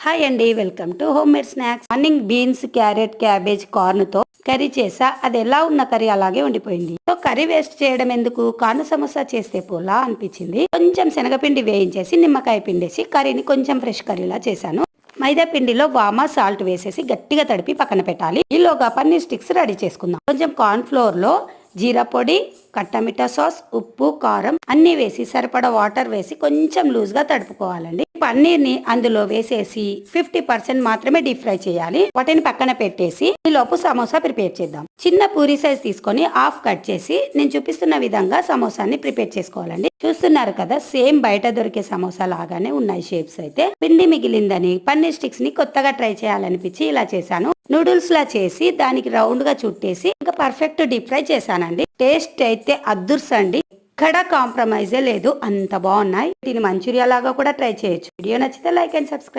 Hi అండి, welcome to home made snacks. Morning beans, carrot, cabbage, corn తో curry చేసా. అది ఎలా ఉన్న కర్రీ అలాగే ఉండిపోయింది. సో కర్రీ వేస్ట్ చేయడం ఎందుకు, కార్న్ సమోసా చేస్తే పోలా అనిపించింది. కొంచెం శనగపిండి వేయించేసి నిమ్మకాయ పిండేసి కర్రీని కొంచెం ఫ్రెష్ కర్రీలా చేశాను. మైదా పిండిలో వామా, సాల్ట్ వేసేసి గట్టిగా తడిపి పక్కన పెట్టాలి. ఈలోగా పన్నీర్ స్టిక్స్ రెడీ చేసుకుందాం. కొంచెం కార్న్ ఫ్లోర్ లో జీరా పొడి, కట్టమిఠా సాస్, ఉప్పు, కారం అన్ని వేసి సరిపడా వాటర్ వేసి కొంచెం లూజ్ గా తడుపుకోవాలండి. పన్నీర్ ని అందులో వేసేసి 50% మాత్రమే డీప్ ఫ్రై చేయాలి. వాటిని పక్కన పెట్టేసి ఈ లోపు సమోసా ప్రిపేర్ చేద్దాం. చిన్న పూరి సైజ్ తీసుకొని హాఫ్ కట్ చేసి నేను చూపిస్తున్న విధంగా సమోసాని ప్రిపేర్ చేసుకోవాలండి. చూస్తున్నారు కదా, సేమ్ బయట దొరికే సమోసా లాగానే ఉన్నాయి షేప్స్. అయితే పిండి మిగిలిందని పన్నీర్ స్టిక్స్ ని కొత్తగా ట్రై చేయాలనిపించి ఇలా చేశాను. నూడిల్స్ లా చేసి దానికి రౌండ్ గా చుట్టేసి ఇంకా పర్ఫెక్ట్ డీప్ ఫ్రై చేశానండి. టేస్ట్ అయితే అద్దుర్సండి, ఎక్కడ కాంప్రమైజే లేదు, అంత బాగున్నాయి. దీన్ని మంచూరియా లాగా కూడా ట్రై చేయొచ్చు. వీడియో నచ్చితే లైక్ అండ్ సబ్స్క్రైబ్.